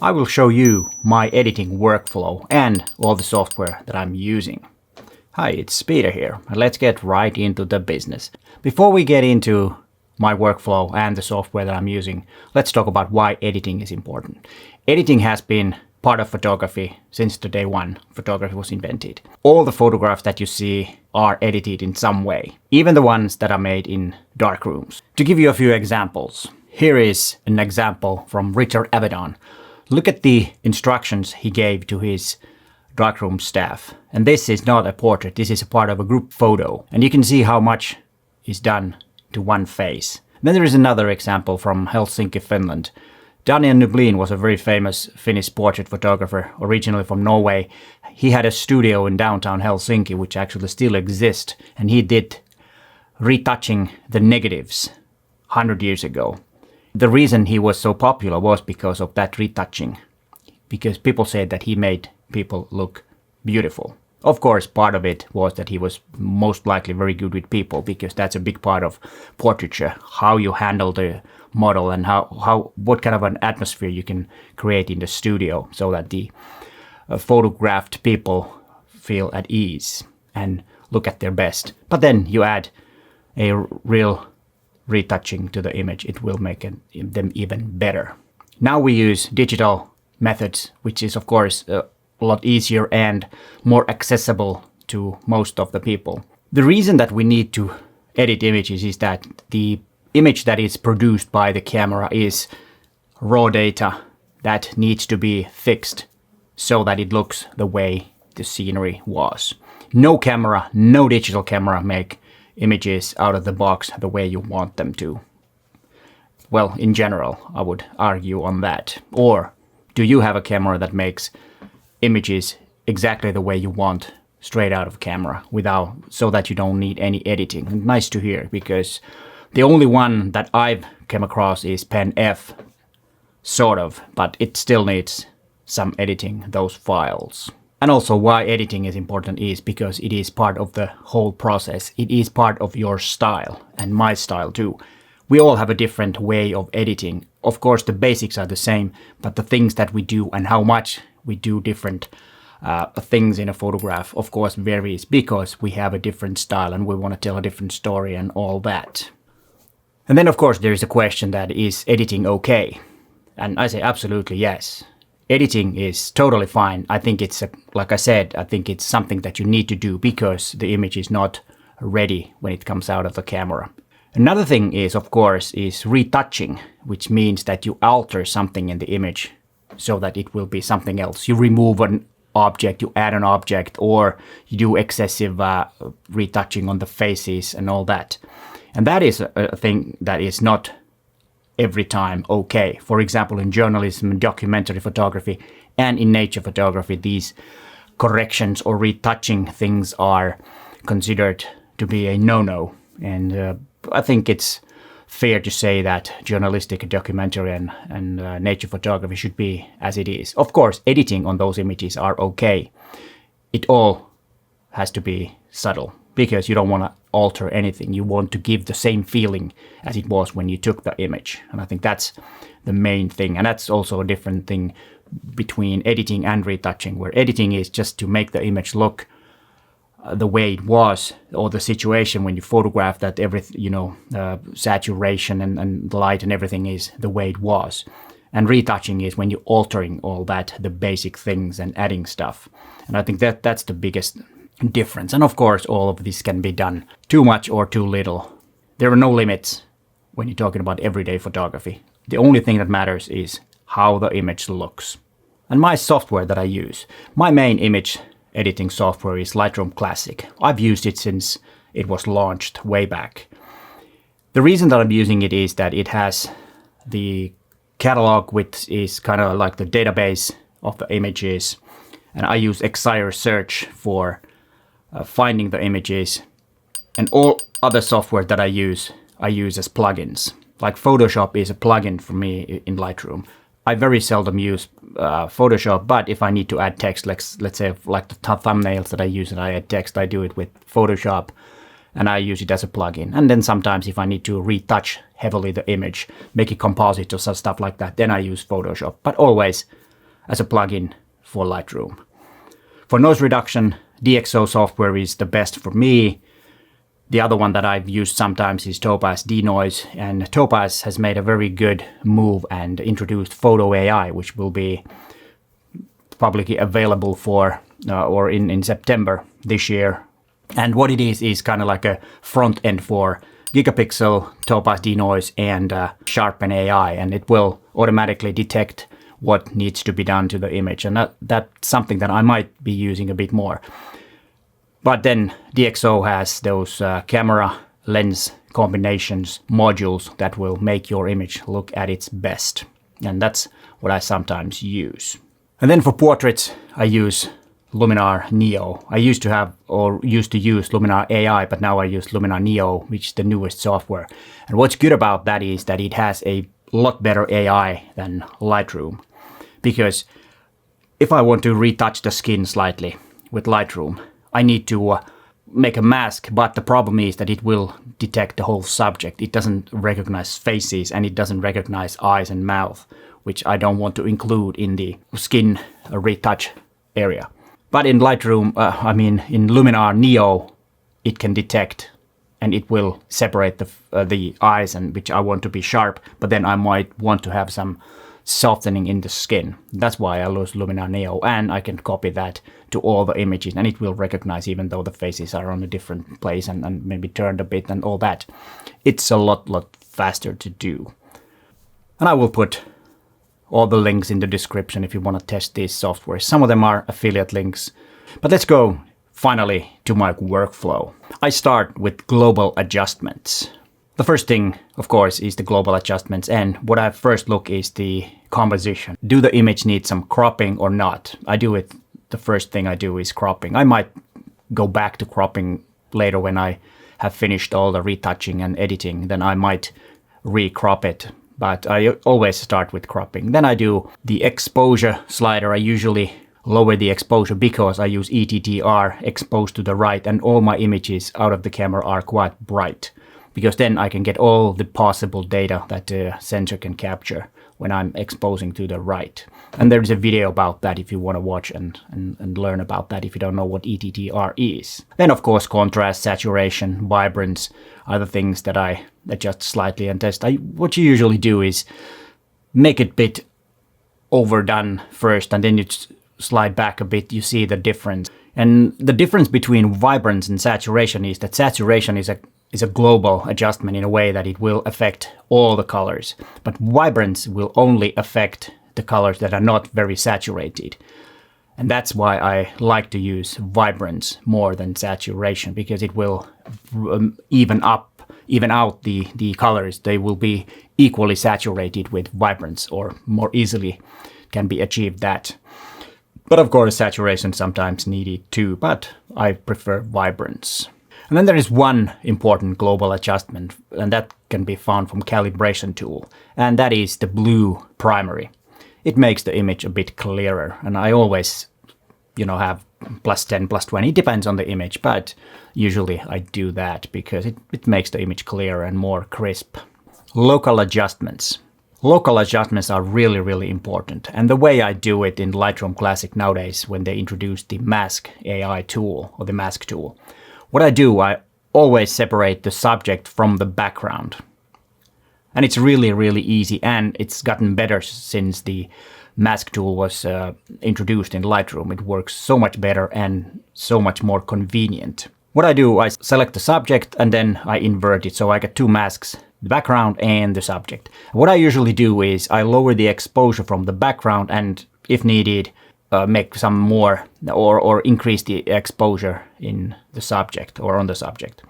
I will show you my editing workflow and all the software that I'm using. Hi, it's Peter here, and let's get right into the business. Before we get into my workflow and the software that I'm using, let's talk about why editing is important. Editing has been part of photography since the day one photography was invented. All the photographs that you see are edited in some way, even the ones that are made in dark rooms. To give you a few examples, here is an example from Richard Avedon. Look at the instructions he gave to his darkroom staff. And this is not a portrait, this is a part of a group photo. And you can see how much is done to one face. Then there is another example from Helsinki, Finland. Daniel Nublin was a very famous Finnish portrait photographer, originally from Norway. He had a studio in downtown Helsinki, which actually still exists, and he did retouching the negatives 100 years ago. The reason he was so popular was because of that retouching, because people said that he made people look beautiful. Of course, part of it was that he was most likely very good with people, because that's a big part of portraiture, how you handle the model and what kind of an atmosphere you can create in the studio so that the photographed people feel at ease and look at their best. But then you add a real retouching to the image, it will make them even better. Now we use digital methods, which is of course a lot easier and more accessible to most of the people. The reason that we need to edit images is that the image that is produced by the camera is raw data that needs to be fixed so that it looks the way the scenery was. No camera, no digital camera make images out of the box the way you want them to. Well, in general, I would argue on that. Or do you have a camera that makes images exactly the way you want straight out of camera so that you don't need any editing? Nice to hear, because the only one that I've come across is Pen F, sort of, but it still needs some editing, those files. And also why editing is important is because it is part of the whole process. It is part of your style and my style too. We all have a different way of editing. Of course, the basics are the same, but the things that we do and how much we do different things in a photograph, of course, varies because we have a different style and we want to tell a different story and all that. And then, of course, there is a question that is editing okay? And I say absolutely yes. Editing is totally fine. I think it's, like I said, I think it's something that you need to do because the image is not ready when it comes out of the camera. Another thing is, of course, is retouching, which means that you alter something in the image so that it will be something else. You remove an object, you add an object, or you do excessive retouching on the faces and all that. And that is a thing that is not every time okay. For example, in journalism and documentary photography and in nature photography, these corrections or retouching things are considered to be a no-no. And I think it's fair to say that journalistic documentary and nature photography should be as it is. Of course, editing on those images are okay. It all has to be subtle because you don't want to alter anything. You want to give the same feeling as it was when you took the image. And I think that's the main thing. And that's also a different thing between editing and retouching, where editing is just to make the image look the way it was, or the situation when you photograph that saturation and the light and everything is the way it was. And retouching is when you're altering all that, the basic things and adding stuff. And I think that's the biggest difference. And of course, all of this can be done too much or too little. There are no limits when you're talking about everyday photography. The only thing that matters is how the image looks. And my software that I use, my main image editing software is Lightroom Classic. I've used it since it was launched way back. The reason that I'm using it is that it has the catalog, which is kind of like the database of the images. And I use Exire Search for finding the images. And all other software that I use as plugins. Like Photoshop is a plugin for me in Lightroom. I very seldom use Photoshop, but if I need to add text, let's say like the thumbnails that I use and I add text, I do it with Photoshop and I use it as a plugin. And then sometimes if I need to retouch heavily the image, make it composite or stuff like that, then I use Photoshop. But always as a plugin for Lightroom. For noise reduction, DxO software is the best for me. The other one that I've used sometimes is Topaz DeNoise, and Topaz has made a very good move and introduced Photo AI, which will be publicly available for in September this year. And what it is kind of like a front end for Gigapixel, Topaz DeNoise, and Sharpen AI, and it will automatically detect what needs to be done to the image, and that's something that I might be using a bit more. But then DxO has those camera lens combinations modules that will make your image look at its best. And that's what I sometimes use. And then for portraits, I use Luminar Neo. I used to use Luminar AI, but now I use Luminar Neo, which is the newest software. And what's good about that is that it has a lot better AI than Lightroom. Because if I want to retouch the skin slightly with Lightroom, I need to make a mask, but the problem is that it will detect the whole subject. It doesn't recognize faces and it doesn't recognize eyes and mouth, which I don't want to include in the skin retouch area. But in Lightroom, in Luminar Neo, it can detect and it will separate the eyes, and which I want to be sharp, but then I might want to have some softening in the skin. That's why I use Luminar Neo, and I can copy that to all the images, and it will recognize even though the faces are on a different place and maybe turned a bit and all that. It's a lot faster to do. And I will put all the links in the description if you want to test these softwares. Some of them are affiliate links. But let's go finally to my workflow. I start with global adjustments. The first thing, of course, is the global adjustments, and what I first look is the composition. Do the image need some cropping or not? The first thing I do is cropping. I might go back to cropping later when I have finished all the retouching and editing, then I might re-crop it. But I always start with cropping. Then I do the exposure slider. I usually lower the exposure because I use ETTR, exposed to the right, and all my images out of the camera are quite bright, because then I can get all the possible data that the sensor can capture when I'm exposing to the right. And there's a video about that if you want to watch and learn about that if you don't know what ETTR is. Then of course contrast, saturation, vibrance are the things that I adjust slightly and test. What you usually do is make it a bit overdone first, and then you slide back a bit, you see the difference. And the difference between vibrance and saturation is that saturation is a global adjustment in a way that it will affect all the colors. But vibrance will only affect the colors that are not very saturated. And that's why I like to use vibrance more than saturation, because it will even out the colors. They will be equally saturated with vibrance, or more easily can be achieved that. But of course saturation sometimes needed too, but I prefer vibrance. And then there is one important global adjustment, and that can be found from Calibration tool, and that is the blue primary. It makes the image a bit clearer, and I always, have +10, +20, it depends on the image, but usually I do that because it makes the image clearer and more crisp. Local adjustments. Local adjustments are really important, and the way I do it in Lightroom Classic nowadays, when they introduced the Mask AI tool, or the Mask tool, what I do, I always separate the subject from the background. And it's really easy, and it's gotten better since the Mask tool was introduced in Lightroom. It works so much better and so much more convenient. What I do, I select the subject and then I invert it, so I get two masks, the background and the subject. What I usually do is I lower the exposure from the background, and if needed, make some more or increase the exposure in the subject or on the subject.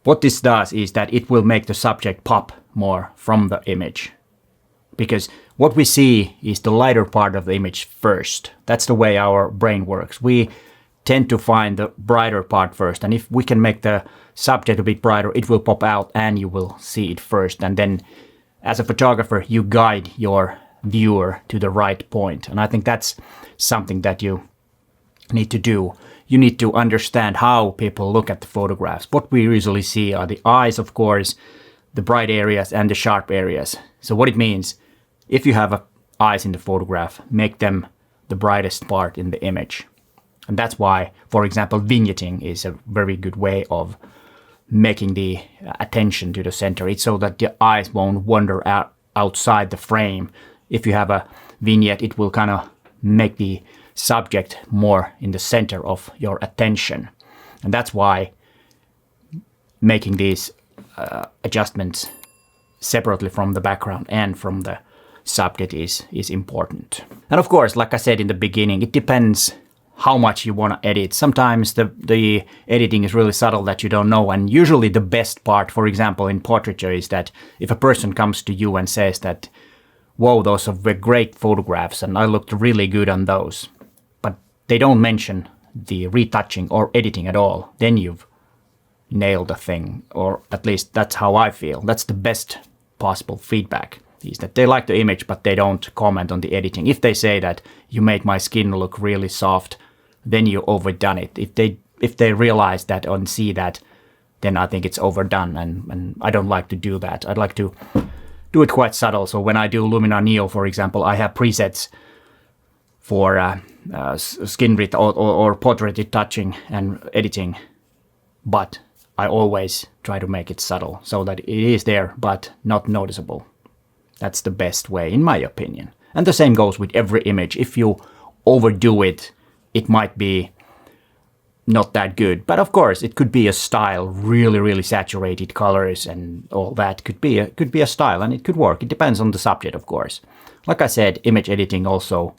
What this does is that it will make the subject pop more from the image, because what we see is the lighter part of the image first. That's the way our brain works. We tend to find the brighter part first, and if we can make the subject a bit brighter, it will pop out and you will see it first. And then as a photographer, you guide your viewer to the right point. And I think that's something that you need to do. You need to understand how people look at the photographs. What we usually see are the eyes, of course, the bright areas and the sharp areas. So what it means, if you have eyes in the photograph, make them the brightest part in the image. And that's why, for example, vignetting is a very good way of making the attention to the center. It's so that the eyes won't wander out outside the frame. If you have a vignette, it will kind of make the subject more in the center of your attention. And that's why making these adjustments separately from the background and from the subject is important. And of course, like I said in the beginning, it depends how much you want to edit. Sometimes the editing is really subtle that you don't know. And usually the best part, for example, in portraiture is that if a person comes to you and says that, whoa, those were great photographs and I looked really good on those, but they don't mention the retouching or editing at all, then you've nailed the thing, or at least that's how I feel. That's the best possible feedback, is that they like the image, but they don't comment on the editing. If they say that you made my skin look really soft, then you overdone it. If they realize that and see that, then I think it's overdone, and I don't like to do that. I'd like to do it quite subtle. So when I do Luminar Neo, for example, I have presets for skin or portrait retouching and editing, but I always try to make it subtle so that it is there but not noticeable. That's the best way, in my opinion. And the same goes with every image. If you overdo it, it might be not that good. But of course, it could be a style, really, really saturated colors and all that could be a style, and it could work. It depends on the subject, of course. Like I said, image editing also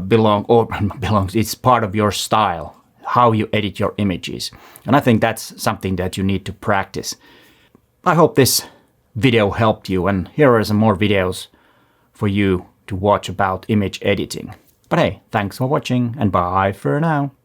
belongs. It's part of your style, how you edit your images. And I think that's something that you need to practice. I hope this video helped you, and here are some more videos for you to watch about image editing. But hey, thanks for watching, and bye for now.